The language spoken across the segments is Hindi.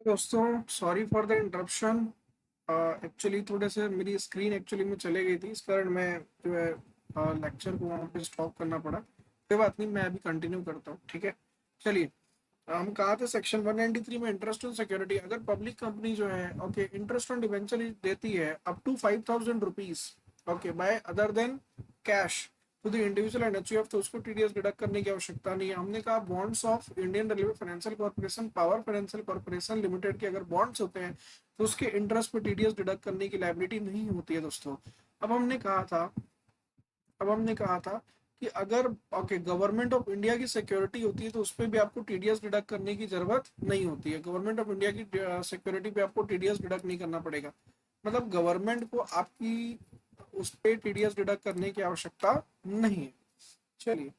दोस्तों, sorry for the interruption. Actually थोड़े से मेरी स्क्रीन एक्चुअली में चले गई थी, इस कारण मैं जो है लेक्चर को वहाँ पे स्टॉप करना पड़ा। कोई बात नहीं, मैं अभी कंटिन्यू करता हूँ। ठीक है, चलिए। हम कहा थे सेक्शन 193 में इंटरेस्ट ऑन सिक्योरिटी। अगर पब्लिक कंपनी जो है ओके इंटरेस्ट ऑन डिवेंचर देती है up to 5,000 rupees okay by other than cash to the individual and HUF, तो उसको टीडीएस डिडक्ट करने की आवश्यकता नहीं है। हमने कहा bonds of Indian railway financial corporation, power financial corporation limited के अगर बॉन्ड्स होते हैं तो उसके इंटरेस्ट पर टीडीएस डिडक्ट करने की लायबिलिटी नहीं होती है दोस्तों। अब हमने कहा था अब हमने कहा था कि अगर ओके गवर्नमेंट ऑफ इंडिया की सिक्योरिटी होती है तो उस पर भी आपको टीडीएस डिडक्ट करने की जरूरत नहीं होती है। गवर्नमेंट ऑफ इंडिया की सिक्योरिटी पे आपको टीडीएस डिडक्ट नहीं करना पड़ेगा। मतलब गवर्नमेंट को आपकी उस पे टीडीएस डिडक्ट करने की आवश्यकता नहीं है। चलिए,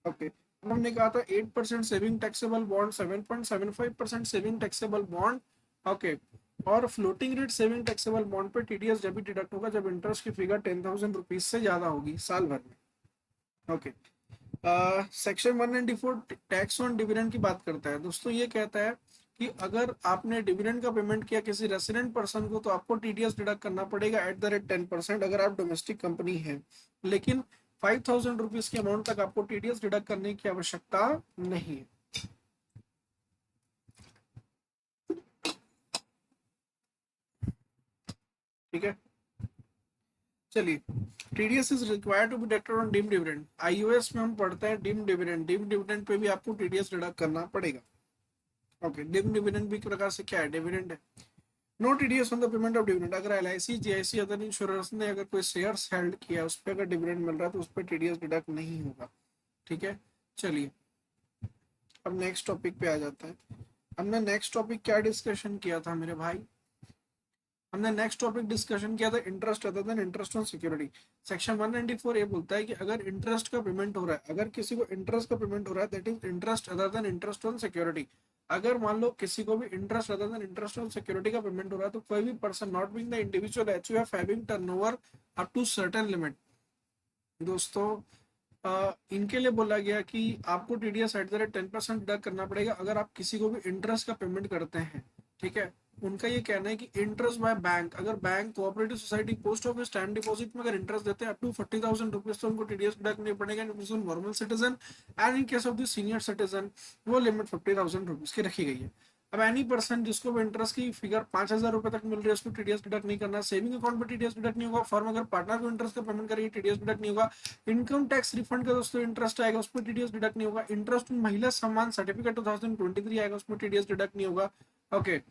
ओके। अब हमने कहा था 8% saving taxable bond, 7.75% saving taxable bond okay, और floating rate saving taxable bond पे टीडीएस जब भी डिडक्ट होगा जब इंटरेस्ट की फिगर 10,000 रुपीज से ज्यादा होगी साल भर में। Okay, section 194 tax on dividend की बात करता है दोस्तों। ये कहता है कि अगर आपने डिविडेंड का पेमेंट किया किसी रेसिडेंट पर्सन को तो आपको टीडीएस डिडक्ट करना पड़ेगा एट द रेट 10%, अगर आप डोमेस्टिक कंपनी है। लेकिन 5,000 रुपीज के अमाउंट तक आपको टीडीएस डिडक्ट करने की आवश्यकता नहीं है। ठीक है, चलिए। TDS is required to be deducted on deemed dividend. IOS में हम पढ़ते हैं deemed dividend, deemed dividend pay भी आपको टीडीएस डिडक्ट करना पड़ेगा। ओके, डीम्ड डिविडेंड भी एक प्रकार से क्या है, डिविडेंड है। No TDS on the payment of dividend. अगर एलआईसी जीआईसी अदर इंश्योरेंस ने अगर कोई शेयर्स हेल्ड किया उस पर अगर डिविडेंड मिल रहा है तो उस पर टीडीएस डिडक्ट नहीं होगा। ठीक है, चलिए। अब नेक्स्ट टॉपिक पे आ जाता है। हमने नेक्स्ट टॉपिक क्या डिस्कशन किया था मेरे भाई? हमने नेक्स्ट टॉपिक डिस्कशन किया था interest other than interest on security. Section 194 ये बोलता है कि अगर इंटरेस्ट का पेमेंट हो रहा है, अगर किसी को इंटरेस्ट का पेमेंट हो रहा है that is interest other than interest on security. अगर मान लो किसी को भी interest other than interest on security का पेमेंट हो रहा है तो कोई भी person not being the individual HUF having turnover up to certain limit दोस्तों, इनके लिए बोला गया कि आपको TDS at the rate 10% deduct करना पड़ेगा अगर आप किसी को भी इंटरेस्ट का पेमेंट करते हैं। ठीक है, उनका ये कहना है कि इंटरेस्ट बाय बैंक, अगर bank cooperative society post office time deposit में अगर इंटरेस्ट देते हैं अप टू 40,000 रुपीज तो उनको टीडीएस डिडक्ट नहीं पड़ेगा normal citizen. And in case of the senior citizen वो लिमिट 50,000 रुपीज की रखी गई है। अब एनी पर्सन जिसको भी इंटरेस्ट की फिगर 5,000 रुपए तक मिल रही है उसको टीडीएस डिडक्ट नहीं करना। सेविंग अकाउंट पे टीडीएस डिडक्ट नहीं होगा। फर्म अगर पार्टनर को इंटरेस्ट का पेमेंट करेगी टीडीएस डिडक्ट नहीं होगा। इनकम टैक्स रिफंड का दोस्तों इंटरेस्ट आएगा उस पर टीडीएस डिडक्ट नहीं होगा। इंटरेस्ट महिला सम्मान सर्टिफिकेट 2023 आएगा उसमें टीडीएस डिडक्ट नहीं होगा। Okay,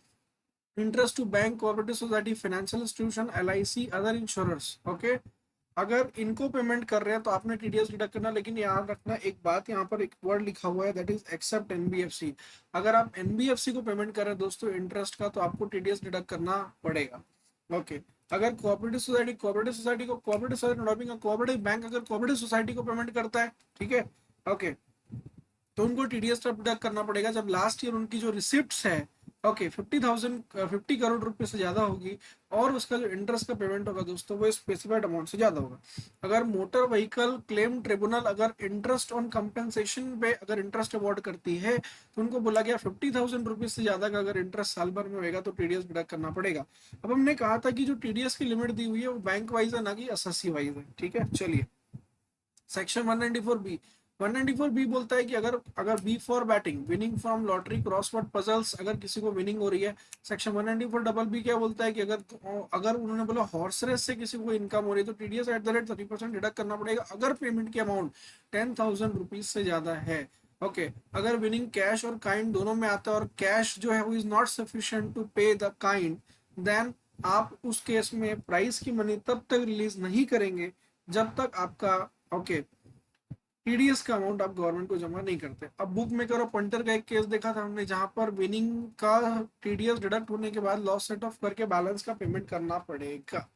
interest to bank cooperative society financial institution LIC other insurers okay, अगर इनको पेमेंट कर रहे हैं तो आपने टीडीएस डिडक्ट करना। लेकिन याद रखना एक बात, यहाँ पर एक वर्ड लिखा हुआ है दैट इज एक्सेप्ट एनबीएफसी। अगर आप एनबीएफसी को पेमेंट कर रहे हैं दोस्तों इंटरेस्ट का तो आपको टीडीएस डिडक्ट करना पड़ेगा। ओके, अगर कोऑपरेटिव सोसाइटी को कोऑपरेटिव सोसाइटी कोऑपरेटिव बैंक अगर कोऑपरेटिव सोसाइटी को पेमेंट करता है, ठीक है, ओके, तो उनको टीडीएस डिडक्ट करना पड़ेगा जब लास्ट ईयर उनकी जो रिसिप्ट है ओके 50 करोड़ रुपए से ज्यादा होगी और उसका जो इंटरेस्ट का पेमेंट होगा दोस्तों वो स्पेसिफाइड अमाउंट से ज्यादा होगा। अगर मोटर व्हीकल क्लेम ट्रिब्यूनल अगर इंटरेस्ट ऑन कंपेंसेशन पे अगर इंटरेस्ट अवार्ड करती है तो उनको बोला गया 50,000 रुपीज से ज्यादा का अगर इंटरेस्ट साल भर में होगा तो टीडीएस डिडक्ट करना पड़ेगा। अब हमने कहा था कि जो टीडीएस की लिमिट दी हुई है वो बैंक वाइज है ना कि एसएससी वाइज है। ठीक है, चलिए। सेक्शन 194 बी, 194 बी बोलता है कि अगर अगर B for betting winning from lottery crossword puzzles अगर किसी को विनिंग हो रही है। सेक्शन 194 डबल बी क्या बोलता है कि अगर अगर उन्होंने बोला हॉर्स रेस से किसी को इनकम हो रही है तो TDS at the rate 30% deduct करना पड़ेगा अगर पेमेंट की अमाउंट 10,000 रुपीज से ज्यादा है। ओके, अगर विनिंग कैश और काइंड दोनों में आता है और कैश जो है वो इज नॉट सफिशिएंट टू पे द काइंड, देन आप उस केस में प्राइस की मनी तब तक रिलीज नहीं करेंगे जब तक आपका ओके टीडीएस का अमाउंट आप गवर्नमेंट को जमा नहीं करते। अब बुक मेकर और पंटर का एक केस देखा था हमने जहां पर विनिंग का टीडीएस डिडक्ट होने के बाद लॉस सेट ऑफ करके बैलेंस का पेमेंट करना पड़ेगा।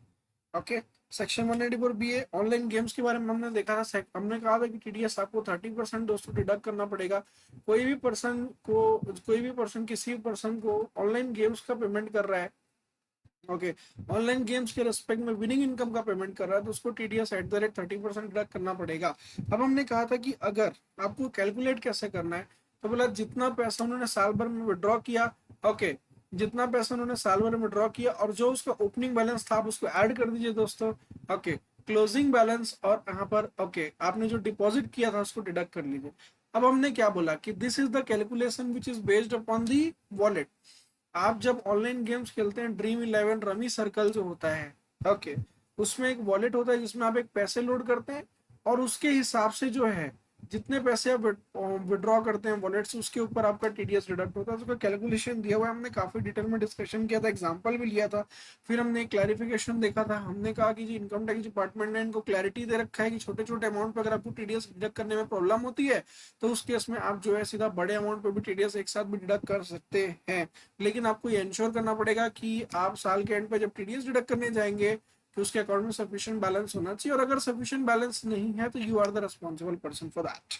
ओके, सेक्शन 194 बी ए ऑनलाइन गेम्स के बारे में हमने देखा था। हमने कहा था कि टीडीएस आपको 30% दोस्तों डिडक्ट करना पड़ेगा। कोई भी पर्सन किसी भी पर्सन को ऑनलाइन गेम्स का पेमेंट कर रहा है ओके, ऑनलाइन गेम्स के रेस्पेक्ट में विनिंग इनकम का पेमेंट कर रहा है तो उसको TDS at the rate 30% deduct करना पड़ेगा। अब हमने कहा था कि अगर आपको कैलकुलेट कैसे करना है तो बोला जितना पैसा उन्होंने साल भर में विड्रॉ किया ओके, जितना पैसा उन्होंने साल भर में ड्रॉ किया और जो उसका ओपनिंग बैलेंस था आप उसको ऐड कर दीजिए दोस्तों। ओके, क्लोजिंग बैलेंस और यहाँ पर ओके आपने जो डिपॉजिट किया था उसको डिडक्ट कर लीजिए। अब हमने क्या बोला कि this is the calculation which is based upon the wallet. आप जब ऑनलाइन गेम्स खेलते हैं ड्रीम इलेवन रमी सर्कल जो होता है, ओके, उसमें एक वॉलेट होता है जिसमें आप एक पैसे लोड करते हैं और उसके हिसाब से जो है जितने पैसे आप विड्रॉ करते हैं वॉलेट से उसके ऊपर आपका टीडीएस डिडक्ट होता है। उसका कैलकुलेशन दिया हुआ है, हमने काफी डिटेल में डिस्कशन किया था, एग्जांपल भी लिया था, फिर हमने क्लैरिफिकेशन देखा था। हमने कहा कि जी इनकम टैक्स डिपार्टमेंट ने इनको क्लैरिटी दे रखा है कि छोटे छोटे अमाउंट पर अगर आपको टीडीएस डिडक्ट करने में प्रॉब्लम होती है तो उस केस में आप जो है सीधा बड़े अमाउंट पर भी टीडीएस एक साथ भी डिडक्ट कर सकते हैं। लेकिन आपको ये इंश्योर करना पड़ेगा कि आप साल के एंड पे जब टीडीएस डिडक्ट करने जाएंगे तो उसके अकाउंट में सफिशिएंट बैलेंस होना चाहिए, और अगर सफिशिएंट बैलेंस नहीं है तो you are the responsible person for that.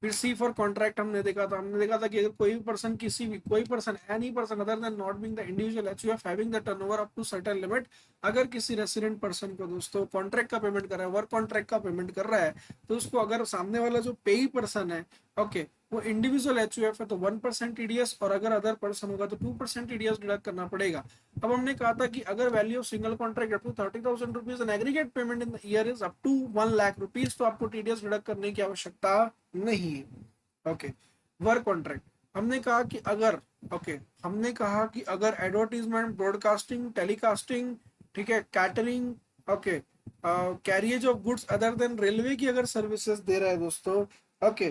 फिर सी फॉर कॉन्ट्रैक्ट हमने देखा था, कि अगर कोई भी पर्सन, किसी भी कोई person, any person other than not being the individual HUF having the turnover up to certain limit, अगर किसी रेसिडेंट पर्सन को दोस्तों कॉन्ट्रैक्ट का पेमेंट कर रहा है, वर्क कॉन्ट्रैक्ट का पेमेंट कर रहा है, तो उसको अगर सामने वाला जो पेई पर्सन है ओके वो इंडिविजुअल एचयूएफ है तो 1% टीडीएस, और अगर अदर पर्सन होगा तो 2% टीडीएस डिडक्ट करना पड़ेगा। अब हमने कहा था कि अगर value of single contract up to 30,000 rupees and aggregate payment in the year is up to 1 lakh rupees तो आपको टीडीएस डिडक्ट करने की आवश्यकता नहीं है। ओके, वर्क कॉन्ट्रैक्ट हमने कहा कि अगर ओके हमने कहा कि अगर एडवर्टीजमेंट, ब्रॉडकास्टिंग, टेलीकास्टिंग, ठीक है, catering, okay, carriage of goods other than railway की अगर सर्विसेज दे रहा है दोस्तों, ओके,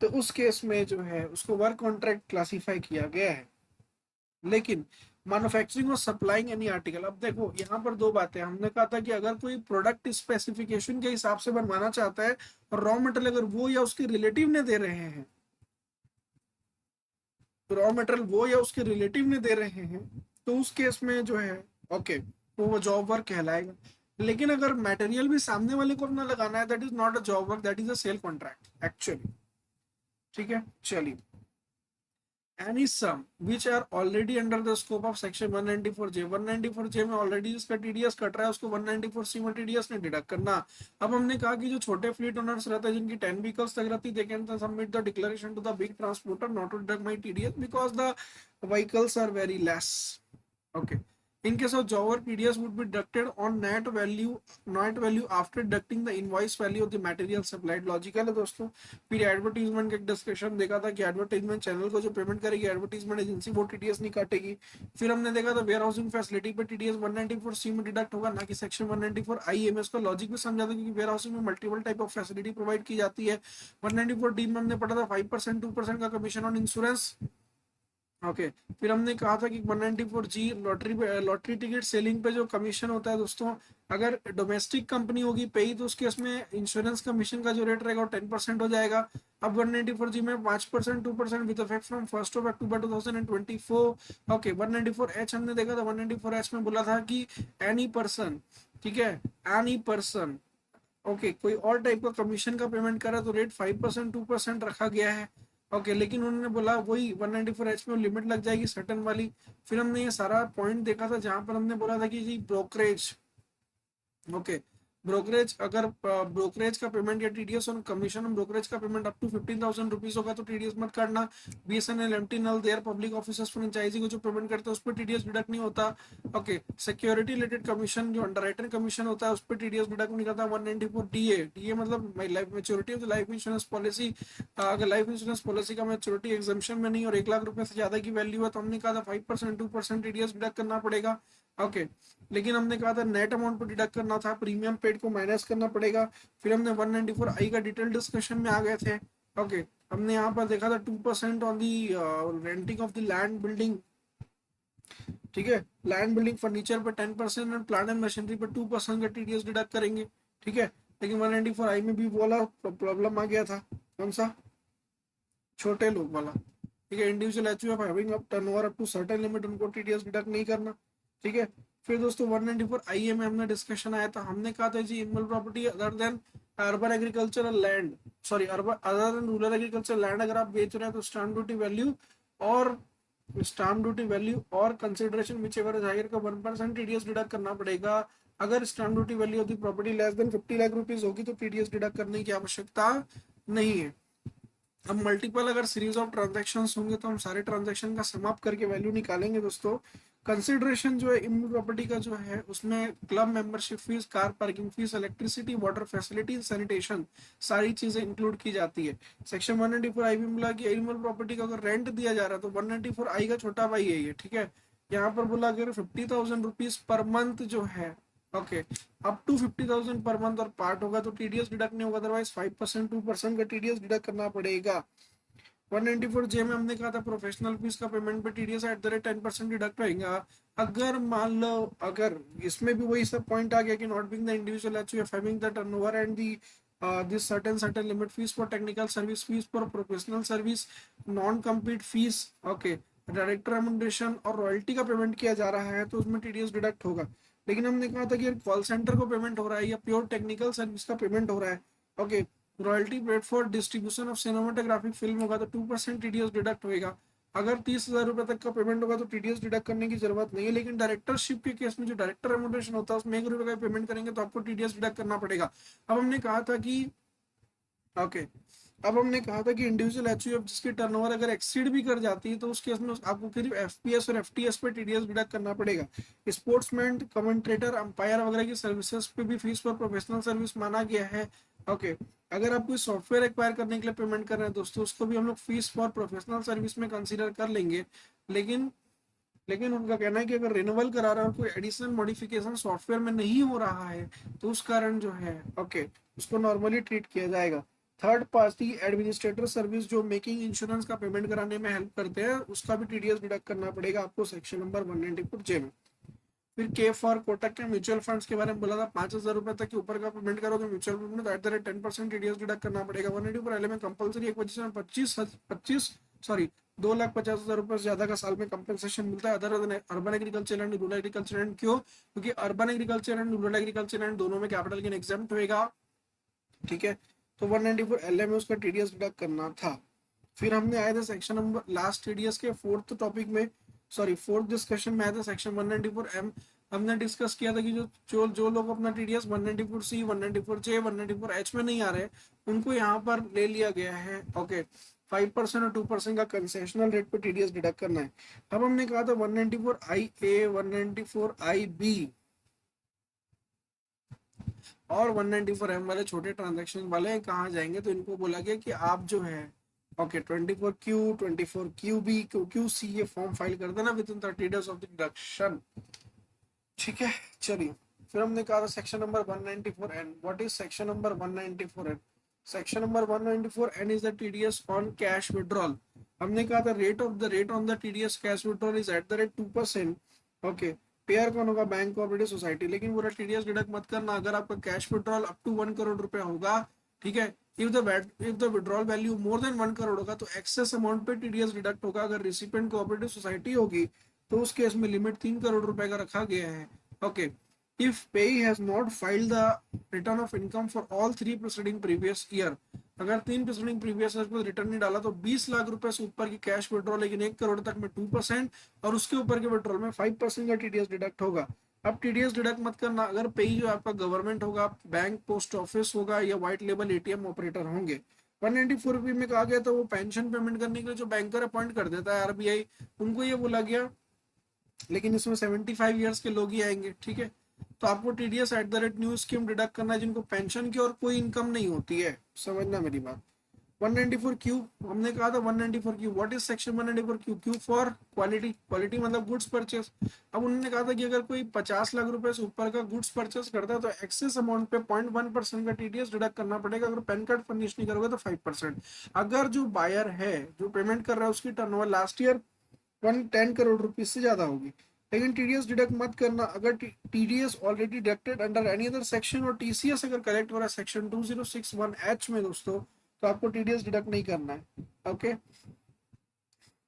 तो उस केस में जो है उसको वर्क कॉन्ट्रैक्ट क्लासिफाई किया गया है। लेकिन मैन्युफैक्चरिंग और सप्लाइंग एनी आर्टिकल, अब देखो यहाँ पर दो बातें, हमने कहा था कि अगर कोई प्रोडक्ट स्पेसिफिकेशन के हिसाब से बनवाना चाहता है और रॉ मटेरियल अगर वो या उसके रिलेटिव ने दे रहे हैं, रॉ मटेरियल वो या उसके रिलेटिव ने दे रहे हैं तो उस केस में जो है ओके वो जॉब वर्क कहलाएगा। लेकिन अगर मटेरियल भी सामने वाले को अपना लगाना है that is not a job work, that is a sale contract actually. ठीक है, चलिए, any sum which are already under the scope of section 194J, 194J में ऑलरेडी जिसका टीडीएस कट रहा है उसको 194C में टीडीएस ने डिडक्ट करना। अब हमने कहा कि जो छोटे फ्लीट ओनर्स रहते हैं जिनकी 10 व्हीकल्स तक रहती है they can submit the declaration to the big transporter not to deduct my TDS because the vehicles are very less. Okay. In case of job work, TDS would be deducted on net value after deducting the invoice value of the material supplied. Logical है दोस्तों। फिर एडवर्टीजमेंट का डिस्कशन देखा था कि एडवर्टीजमेंट चैनल को जो पेमेंट करेगी एडवर्टीजमेंट एजेंसी वो टीडीएस नहीं काटेगी। फिर हमने देखा था वेयर हाउसिंग फैसिलिटी पे टीडीएस 194C में डिडक्ट होगा ना कि सेक्शन 194 IMS का लॉजिक भी समझा था क्योंकि वेयर हाउसिंग में multiple type of facility provide की जाती है। 194D में हमने पढ़ा था 5% 2% का कमीशन ऑन इंश्योरेंस। ओके, फिर हमने कहा था कि 194G लॉटरी टिकट सेलिंग पे जो कमीशन होता है दोस्तों, अगर डोमेस्टिक कंपनी होगी पेई तो उसके उसमें इंश्योरेंस कमीशन का जो रेट रहेगा वो 10% हो जाएगा। अब 194G में 5% 2% with effect from 1 October 2024। Okay, 194H हमने देखा था, 194H में बोला था कि एनी पर्सन, ठीक है, एनी पर्सन ओके कोई और टाइप का कमीशन का पेमेंट करा तो रेट 5% 2% रखा गया है। ओके, लेकिन उन्होंने बोला वही 194H में लिमिट लग जाएगी सर्टन वाली। फिर हमने ये सारा पॉइंट देखा था जहां पर हमने बोला था कि जी ब्रोकरेज, ओके, ब्रोकरेज अगर ब्रोकरेज का पेमेंट या TDS on commission on brokerage का पेमेंट अप टू 15,000 रुपीज होगा तो टीडीएस मत काटना। BSNL, MTNL, their public officers franchisee को जो पेमेंट करते हैं उस पर टीडीएस डिडक्ट नहीं होता। ओके, सिक्योरिटी रिलेटेड कमीशन जो अंडरराइटर कमीशन होता है उस पर टीडीएस डिडक्ट नहीं करता। 194 डीए मतलब life maturity of the life insurance policy, अगर लाइफ इंश्योरेंस पॉलिसी का मेच्योरिटी एग्जाम्पशन में नहीं और 1 लाख रुपए से ज्यादा की वैल्यू है तो हमने कहा था 5% 2% टीडीएस डिडक्ट करना पड़ेगा। ओके, लेकिन हमने कहा था नेट अमाउंट पर डिडक्ट करना था, प्रीमियम पेड को माइनस करना पड़ेगा। फिर हमने 194 आई का डिटेल डिस्कशन में आ गए थे। ओके, हमने यहाँ पर देखा था 2% on the renting of the land building, ठीक है, लैंड बिल्डिंग फर्नीचर पर 10% और प्लांट एंड मशीनरी पर 2% का टीडीएस डिडक्ट करेंगे। ठीक है, लेकिन 194 आई में भी वाला प्रॉब्लम आ गया था, कौन सा, छोटे लोग वाला, ठीक है, individual HUF having up turnover up to certain limit उनको टीडीएस डिडक्ट नहीं करना। ठीक है, फिर दोस्तों 194 आईए में हमने डिस्कशन आया था, हमने कहा था जी immovable property other than urban agricultural land, sorry urban other than rural agriculture land अगर आप बेच रहे हैं तो स्टाम्प ड्यूटी वैल्यू और consideration whichever is higher का 1% टीडीएस डिडक्ट करना पड़ेगा। अगर stamp duty value of the property less than 50 lakh rupees होगी तो टीडीएस डिडक्ट करने की आवश्यकता नहीं है। अब मल्टीपल अगर सीरीज ऑफ ट्रांजैक्शंस होंगे तो हम सारे ट्रांजैक्शन का समाप्त करके वैल्यू निकालेंगे दोस्तों। कंसिडरेशन जो है इम्यून प्रॉपर्टी का जो है उसमें club membership fees, car parking fees, electricity, water facility, sanitation, सारी चीजें इंक्लूड की जाती है। सेक्शन 194 आई भी मिला कि एनिमल प्रॉपर्टी का अगर रेंट दिया जा रहा है तो 194 आई का छोटा भाई है ये, ठीक है। यहाँ पर बोला अगर 50,000 रुपीज पर मंथ जो है, ओके, अप टू 50,000 पर मंथ और पार्ट होगा तो टीडीएस डिडक्ट नहीं होगा, अदरवाइज 5% 2% का टीडीएस डिडक्ट करना पड़ेगा। 194 जे में हमने कहा था प्रोफेशनल फीस का पेमेंट पे TDS at the rate 10% deduct रहेगा। अगर मान लो, अगर इसमें भी वही सब पॉइंट आ गया कि not being the individual HUF having the turnover and the this certain limit fees for technical service, fees for professional service, non compete fees, okay, director remuneration और रॉयल्टी का पेमेंट किया जा रहा है तो उसमें टीडीएस डिडक्ट होगा। लेकिन हमने कहा था कि कॉल सेंटर को पेमेंट हो रहा है या प्योर टेक्निकल सर्विस का पेमेंट हो रहा है, okay, royalty paid for distribution of cinematographic film होगा तो 2% टीडीएस डिडक्ट होगा। अगर 30,000 रुपए तक का पेमेंट होगा तो टीडीएस डिडक्ट करने की जरूरत नहीं है। लेकिन डायरेक्टरशिप के केस में जो डायरेक्टर रेमुनरेशन होता है उसमें 1 रुपए का पेमेंट करेंगे तो आपको टीडीएस डिडक्ट करना पड़ेगा। अब हमने कहा था कि, ओके, अब हमने कहा था कि इंडिविजुअल एचयूएफ जिसकी टर्नओवर अगर एक्सीड भी कर जाती है तो उस केस में आपको फिर एफपीएस और एफटीएस पे टीडीएस डिडक्ट करना पड़ेगा। स्पोर्ट्समैन, कमेंट्रेटर, अंपायर वगैरह की सर्विसेज पे भी फीस पर प्रोफेशनल सर्विस माना गया है। ओके, अगर आप कोई सॉफ्टवेयर एक्वायर करने के लिए पेमेंट कर रहे हैं दोस्तों उसको भी हम लोग फीस फॉर प्रोफेशनल सर्विस में कंसीडर कर लेंगे। लेकिन लेकिन उनका कहना है कि अगर रिन्यूअल करा रहा है और कोई एडिशनल मॉडिफिकेशन सॉफ्टवेयर में नहीं हो रहा है तो उस कारण जो है, ओके, उसको नॉर्मली ट्रीट किया जाएगा। थर्ड पार्टी एडमिनिस्ट्रेटर सर्विस जो मेकिंग इंश्योरेंस का पेमेंट कराने में हेल्प करते हैं उसका भी टीडीएस डिडक्ट करना पड़ेगा आपको सेक्शन नंबर 194 जे में। फिर के फॉर कोटक के म्यूचुअल फंड्स के बारे में बोला था 5,000 रुपए तक के ऊपर का पेमेंट करोगे म्यूचुअल फंड में तो eight the rate 10% TDS deduct करना पड़ेगा। 184 एल में कंपल्सरी एक वजह से 25 सॉरी 2,50,000 रुपए से ज्यादा का साल में कंपनसेशन मिलता है other than urban agriculture and rural agriculture and. क्यों? क्योंकि urban agriculture and rural agriculture and दोनों में कैपिटल गेन एग्जाम्प्ट होएगा, ठीक है। तो 194 एल में उसका टीडीएस डिडक्ट करना था। फिर हमने आए थे सेक्शन नंबर लास्ट टीडीएस के फोर्थ टॉपिक में, सॉरी फोर्थ डिस्कशन में आया था सेक्शन 194 एम। हमने डिस्कस किया था कि जो जो जो लोग अपना टीडीएस 194 सी, 194 जे, 194 एच में नहीं आ रहे उनको यहाँ पर ले लिया गया है, ओके। 5% और 2% का कंसेशनल रेट पे टीडीएस डिडक्ट करना है। अब हमने कहा था 194 आई ए, 194 आई बी और 194 एम वाले छोटे ट्रांजेक्शन वाले कहाँ जाएंगे तो इनको बोला गया कि आप जो है, ओके, 24Q, 24QB, QC ये फॉर्म फाइल कर देना with in 30 days of the deduction, ठीक है। चलिए, फिर हमने कहा था section number 194N। What is section number 194N? Section number 194N is the TDS on cash withdrawal. हमने कहा था rate on the TDS cash withdrawal is eight the rate 2%, okay. Pair कौन होगा? Bank cooperative society. लेकिन पूरा टीडीएस डिडक्ट मत करना अगर आपका cash withdrawal up to 1 crore रुपए होगा, ठीक है। If the withdrawal value more than 1 crore होगा तो एक्सेस अमाउंट पे टीडीएस डिडक्ट होगा। अगर रिसिपेंट कोऑपरेटिव सोसाइटी होगी तो उस केस में लिमिट 3 करोड़ रुपए का रखा गया है, ओके। इफ पेई has not filed the return of income for all 3 preceding previous year, अगर 3 प्रीसीडिंग प्रीवियस ईयर पर रिटर्न नहीं डाला तो 20 लाख रुपए से ऊपर की कैश विड्रॉल, लेकिन 1 करोड़ तक में 2% और उसके ऊपर के विड्रॉल में 5% का टीडीएस डिडक्ट होगा। अब टीडीएस डिडक्ट मत करना अगर पेई जो आपका गवर्नमेंट होगा, बैंक, पोस्ट ऑफिस होगा या व्हाइट लेबल एटीएम ऑपरेटर होंगे। 194 में कहा गया था वो पेंशन पेमेंट करने के लिए जो बैंकर अपॉइंट कर देता है आरबीआई, उनको ये बोला गया। लेकिन इसमें 75 ईयर्स के लोग ही आएंगे, ठीक है। तो आपको TDS at the rate new scheme deduct करना है जिनको पेंशन की और कोई इनकम नहीं होती है, समझना मेरी बात। 194 क्यू, हमने कहा था 194 Q, what is section 194 Q? Q for quality, quality मतलब गुड्स परचेस। अब उन्होंने कहा था कि अगर कोई 50 लाख रुपए से ऊपर का गुड्स परचेस करता है तो एक्सेस अमाउंट पे 0.1% का टीडीएस डिडक्ट करना पड़ेगा। अगर पैन कार्ड फर्निश नहीं करोगे तो 5%। अगर जो बायर है जो पेमेंट कर रहा है उसकी turnover last year 110 crore rupees से ज्यादा होगी। लेकिन टीडीएस डिडक्ट मत करना अगर TDS already deducted under any other section और टीसीएस अगर कलेक्ट हो रहा है सेक्शन 2061H में दोस्तों तो आपको टीडीएस डिडक्ट नहीं करना है, ओके।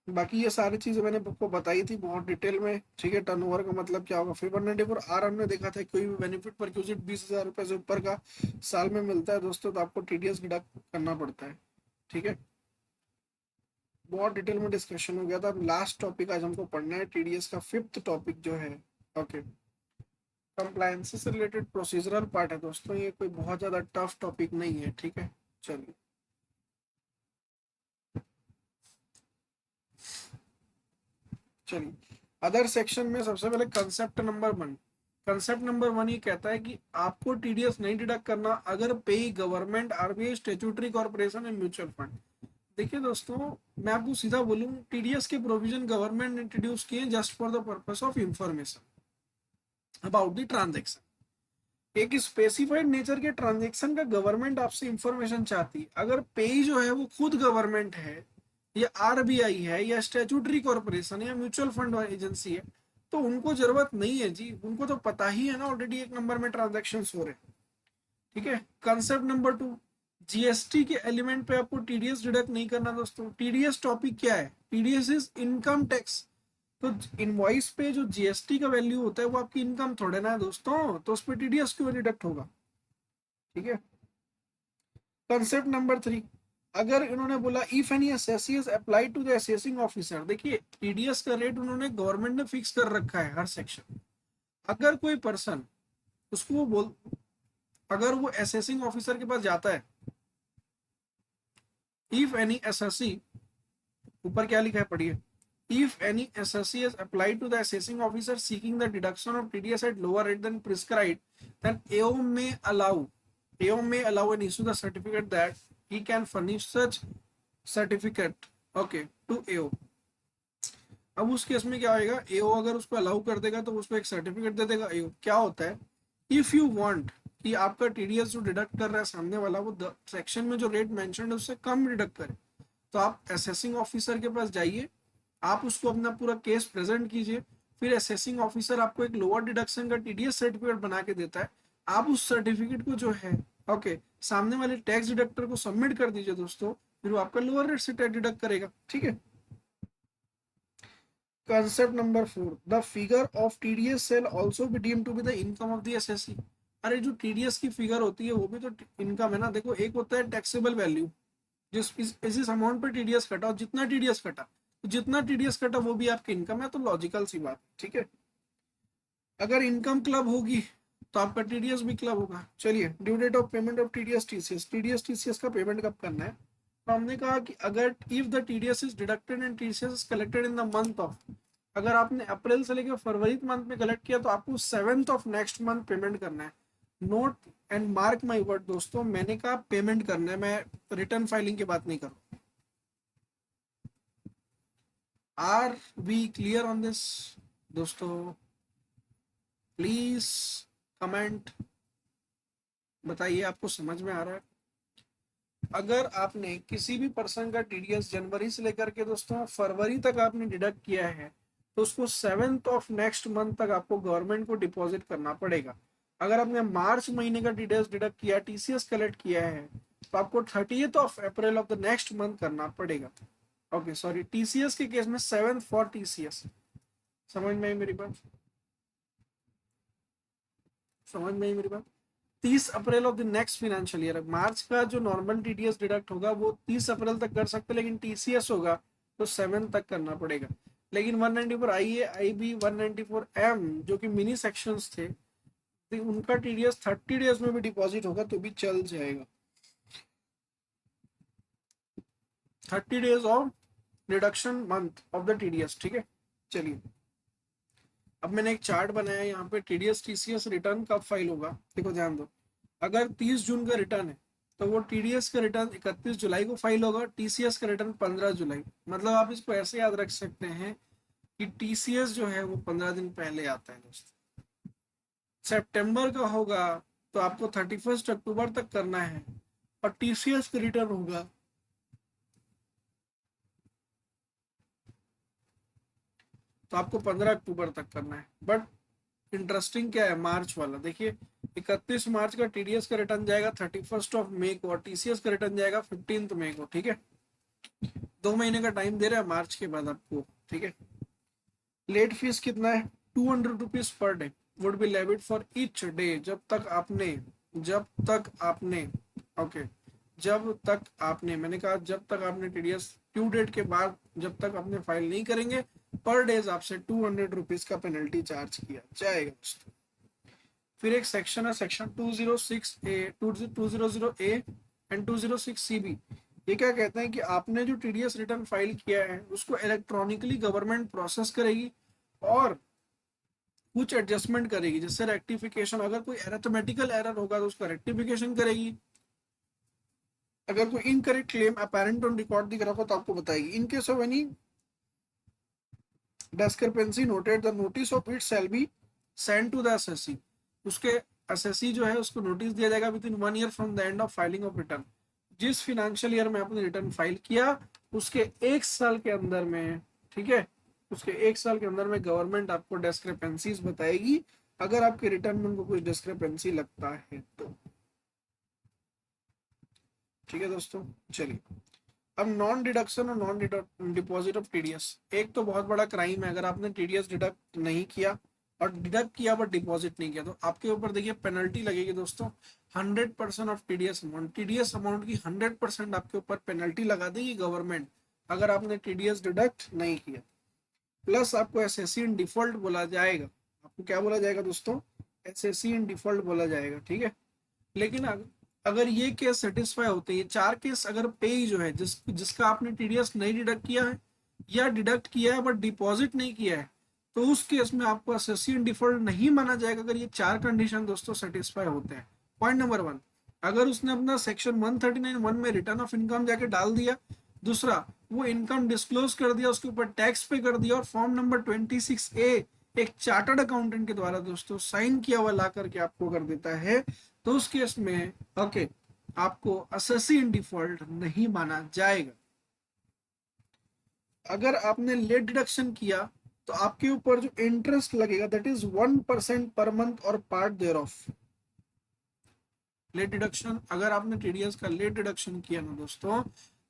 बाकी ये सारी चीजें मैंने आपको बताई थी बहुत डिटेल में, ठीक है। टर्नओवर का मतलब क्या होगा। फिर 194 आर हमने देखा था कोई भी बेनिफिट पर 20,000 रुपए से ऊपर का साल में मिलता है दोस्तों तो आपको टीडीएस डिडक्ट करना पड़ता है, ठीक है। बहुत डिटेल में डिस्कशन हो गया था। अब लास्ट टॉपिक आज हमको पढ़ना है टीडीएस का फिफ्थ टॉपिक जो है, ओके, कंप्लायंस से रिलेटेड प्रोसीजरल पार्ट है दोस्तों। ये कोई बहुत ज्यादा टफ टॉपिक नहीं है, ठीक है। चलिए, चलिए अदर सेक्शन में सबसे पहले कंसेप्ट नंबर 1। कंसेप्ट नंबर 1 ये कहता है कि आपको टीडीएस नहीं डिडक्ट करना अगर पे government, RBI, statutory corporation and mutual fund. देखिए दोस्तों, मैं आपको सीधा बोलूं, टीडीएस के प्रोविजन गवर्नमेंट ने इंट्रोड्यूस किए just for the purpose of information about the transaction. एक स्पेसिफाइड नेचर के ट्रांजेक्शन का गवर्नमेंट आपसे इंफॉर्मेशन चाहती है। अगर पे जो है वो खुद गवर्नमेंट है या आरबीआई है या स्टैट्यूटरी कॉर्पोरेशन या म्यूचुअल फंड एजेंसी है, तो उनको जरूरत नहीं है जी, उनको तो पता ही है ना ऑलरेडी एक नंबर में ट्रांजेक्शन हो रहे हैं। ठीक है। कंसेप्ट नंबर 2, जीएसटी के एलिमेंट पे आपको टीडीएस डिडक्ट नहीं करना दोस्तों। टीडीएस टॉपिक क्या है? TDS is income tax. तो इनवॉइस पे जो जीएसटी का वैल्यू होता है वो आपकी इनकम थोड़े ना है दोस्तों, तो उस पर टीडीएस क्यों डिडक्ट होगा? ठीक है। कंसेप्ट नंबर 3, अगर इन्होंने बोला if any SSC is applied to the assessing officer, देखिए टीडीएस का रेट उन्होंने गवर्नमेंट ने फिक्स कर रखा है हर सेक्शन। अगर कोई पर्सन उसको वो बोल, अगर वो असेसिंग ऑफिसर के पास जाता है, इफ एनी एसएससी, ऊपर क्या लिखा है पढ़िए, if any SSC is applied to the assessing officer seeking the deduction of TDS at lower rate than prescribed, then AO may allow, AO may allow and issue the certificate that he can furnish such certificate, okay, to AO। अब उस केस में क्या होएगा, AO अगर उसको अलाउ कर देगा तो उसको एक सर्टिफिकेट दे देगा AO। क्या होता है, इफ यू वांट कि आपका टीडीएस जो डिडक्ट कर रहा है सामने वाला वो सेक्शन में जो रेट मेंशन है उससे कम डिडक्ट करे, तो आप असेसिंग ऑफिसर के पास जाइए, आप उसको अपना पूरा केस प्रेजेंट कीजिए, फिर असेसिंग ऑफिसर आपको एक लोअर डिडक्शन का टीडीएस सर्टिफिकेट बना के देता है। आप उस सर्टिफिकेट को जो है, ओके, सामने वाले टैक्स डिडक्टर को सबमिट कर दीजिए दोस्तों, फिर वो आपका लोअर रेट से टैक्स डिडक्ट करेगा। ठीक है। Concept number 4, the figure of TDS shall also be deemed to be the income of the assessee. अरे जो टीडीएस की फिगर होती है वो भी तो इनकम है ना। देखो, एक होता है टैक्सेबल वैल्यू, जिस इस अमाउंट पर टीडीएस कटा और जितना टीडीएस कटा, तो जितना टीडीएस कटा वो भी आपकी इनकम है, तो लॉजिकल सी बात। ठीक है। अगर इनकम क्लब होगी तो आपका टीडीएस भी क्लब होगा। चलिए, due date of payment of TDS TCS, TDS TCS का पेमेंट कब करना है? तो हमने कहा कि अगर if the TDS is deducted and TCS is collected in the month of, अगर आपने अप्रैल से लेकर फरवरी मंथ में कलेक्ट किया तो आपको 7th of next month payment करना है। Note and mark my word दोस्तों, मैंने कहा पेमेंट करना है, मैं रिटर्न फाइलिंग की बात नहीं करूँ। Are we clear on this दोस्तों? प्लीज कमेंट बताइए, आपको समझ में आ रहा है? अगर आपने किसी भी पर्सन का टीडीएस जनवरी से लेकर के दोस्तों फरवरी तक आपने डिडक्ट किया है, तो उसको 7th ऑफ नेक्स्ट मंथ तक आपको गवर्नमेंट को डिपॉजिट करना पड़ेगा। अगर आपने मार्च महीने का टीडीएस डिडक्ट किया, टीसीएस कलेक्ट किया है, तो आपको 30th of April of the next month करना पड़ेगा। ओके सॉरी, टीसीएस के केस में 7th फॉर टीसीएस। समझ में आई मेरी बात? समझ में आई मेरी बात? 30 April of the next financial year, मार्च का जो नॉर्मल टीडीएस डिडक्ट होगा वो 30 अप्रैल तक कर सकते हैं, लेकिन टीसीएस होगा तो 7 तक करना पड़ेगा। लेकिन 194 आई ए आई बी 194 एम जो कि मिनी सेक्शंस थे, तो उनका टीडीएस 30 डेज में भी डिपॉजिट होगा तो भी चल जाएगा। 30 days of reduction month of the TDS. ठीक है। चलिए, अब मैंने एक चार्ट बनाया है यहाँ पे, टीडीएस टीसीएस रिटर्न कब फाइल होगा। देखो ध्यान दो, अगर 30 जून का रिटर्न है तो वो टीडीएस का रिटर्न 31 जुलाई को फाइल होगा, टीसीएस का रिटर्न 15 जुलाई। मतलब आप इसको ऐसे याद रख सकते हैं कि टीसीएस जो है वो 15 दिन पहले आता है दोस्तों। सितंबर का होगा तो आपको 31 अक्टूबर तक करना है, और टीसीएस का रिटर्न होगा तो आपको 15 अक्टूबर तक करना है। बट इंटरेस्टिंग क्या है, मार्च वाला देखिए, 31 मार्च का टीडीएस का रिटर्न जाएगा 31 ऑफ मई को, और टीसीएस का रिटर्न जाएगा 15 मई को। ठीक है। 2 महीने का टाइम दे रहा है मार्च के बाद आपको। ठीक है। लेट फीस कितना है? 200 rupees per day would be levied for each day, जब तक आपने ओके, जब तक आपने, मैंने कहा जब तक आपने टीडीएस ड्यू डेट के बाद जब तक आपने फाइल नहीं करेंगे, पर डेज आपसे 200 रुपीज का पेनल्टी चार्ज किया जाएगा। फिर एक सेक्शन है, section 206 A, 200 A and 206 CB. ये क्या कहते हैं कि आपने जो टीडीएस रिटर्न फाइल किया है उसको इलेक्ट्रॉनिकली गवर्नमेंट प्रोसेस करेगी और कुछ एडजस्टमेंट करेगी, जिससे रेक्टिफिकेशन, अगर कोई एरिथमेटिकल एरर होगा तो उसका रेक्टिफिकेशन करेगी, अगर कोई incorrect claim apparent on record दिख रहा हो तो आपको बताएगी। In case of any discrepancy noted the notice of it shall be send to the assessee. उसके एसएससी जो है उसको नोटिस दिया जाएगा within 1 year from the end of filing of return. जिस फिनेंशियल ईयर में आपने रिटर्न फाइल किया उसके 1 साल के अंदर में, ठीक है, उसके 1 साल के अंदर में गवर्नमेंट आपको डिस्क्रिपेंसीज बताएगी अगर आपके रिटर्न में उनको कुछ डिस्क्रिपेंसी लगता है तो। ठीक है दोस्तों, चलिए अब नॉन डिडक्शन और नॉन डिपॉजिट ऑफ टीडीएस। एक तो बहुत बड़ा क्राइम है अगर आपने टीडीएस डिडक्ट नहीं किया और डिडक्ट किया बट डिपॉजिट नहीं किया तो आपके ऊपर देखिए पेनल्टी लगेगी दोस्तों। 100% ऑफ टीडीएस अमाउंट की 100% आपके ऊपर पेनल्टी लगा देगी गवर्नमेंट अगर आपने टीडीएस डिडक्ट नहीं किया। प्लस आपको एसएससी इन डिफॉल्ट बोला जाएगा। आपको क्या बोला जाएगा दोस्तों? एसएससी इन डिफॉल्ट बोला जाएगा, ठीक है। लेकिन अगर ये केस सेटिस्फाई होते हैं, ये 4 केस अगर पे जो है जिसका आपने टीडीएस नहीं डिडक्ट किया है या डिडक्ट किया है बट डिपॉजिट नहीं किया है, तो उस केस में आपको एसएससी इन डिफॉल्ट नहीं माना जाएगा अगर ये 4 कंडीशन दोस्तों सेटिस्फाई होते हैं। पॉइंट नंबर 1, अगर उसने अपना सेक्शन 139(1) में रिटर्न ऑफ इनकम जाके डाल दिया। दूसरा, वो इनकम डिस्क्लोज कर दिया, उसके ऊपर टैक्स पे कर दिया और फॉर्म नंबर 26A एक चार्टर्ड अकाउंटेंट के द्वारा दोस्तों साइन किया हुआ ला करके आपको कर देता है, तो उस केस में ओके आपको एसएससी इन डिफॉल्ट नहीं माना जाएगा। अगर आपने लेट डिडक्शन किया तो आपके ऊपर जो इंटरेस्ट लगेगा दैट इज 1% पर मंथ और part thereof. Late deduction, अगर आपने टीडीएस का लेट डिडक्शन किया ना दोस्तों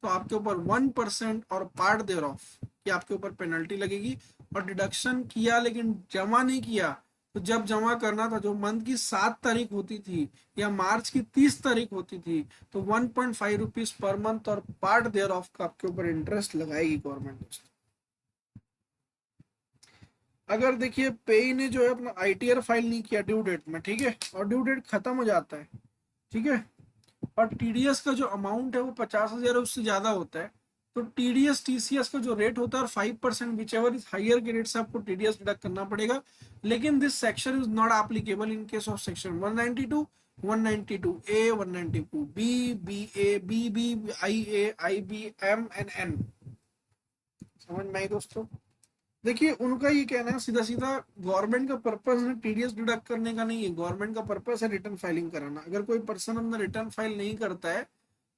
तो आपके ऊपर 1% और पार्ट देयर ऑफ की आपके ऊपर पेनल्टी लगेगी। और डिडक्शन किया लेकिन जमा नहीं किया तो जब जमा करना था, जो मंथ की 7 तारीख होती थी या मार्च की 30 तारीख होती थी, तो 1.5 रुपीज पर मंथ और पार्ट देयर ऑफ का आपके ऊपर इंटरेस्ट लगाएगी गवर्नमेंट दोस्तों। अगर देखिए पेई ने जो है अपना आईटीआर फाइल नहीं किया ड्यू डेट में, ठीक है, और ड्यू डेट खत्म हो जाता है, ठीक है, और टीडीएस का जो अमाउंट है वो 50,000 उससे ज्यादा होता है, तो टीडीएस टीसीएस का जो रेट होता है और 5% विच एवर इज हायर के रेट से आपको टीडीएस डिडक्ट करना पड़ेगा। लेकिन this section is not applicable in case of section 192, 192A, 192B, BA, BB, IA, IB, M and N। समझ में आई दोस्तों? देखिए उनका ये कहना है सीधा सीधा, गवर्नमेंट का पर्पस है टीडीएस डिडक्ट करने का नहीं है, गवर्नमेंट का पर्पस है रिटर्न फाइलिंग कराना। अगर कोई पर्सन अपना रिटर्न फाइल नहीं करता है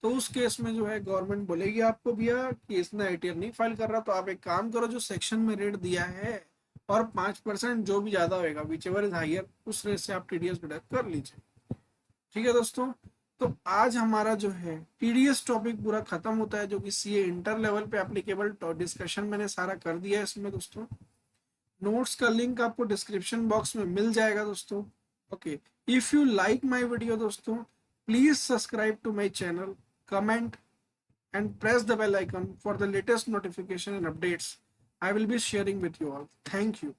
तो उस केस में जो है गवर्नमेंट बोलेगी आपको भैया कि इसने आईटीआर नहीं फाइल कर रहा, तो आप एक काम करो, जो सेक्शन में रेट दिया है और 5% जो भी ज्यादा होगा विच एवर इज हायर, उस रेट से आप टीडीएस डिडक्ट कर लीजिए। ठीक है दोस्तों, तो आज हमारा जो है टीडीएस टॉपिक पूरा खत्म होता है, जो कि सीए इंटर लेवल पे एप्लीकेबल डिस्कशन मैंने सारा कर दिया है इसमें दोस्तों। नोट्स का लिंक आपको डिस्क्रिप्शन बॉक्स में मिल जाएगा दोस्तों। Okay, if you like my video दोस्तों, please subscribe to my channel, comment and press the bell icon for the latest notification and updates I will be sharing with you all. Thank you.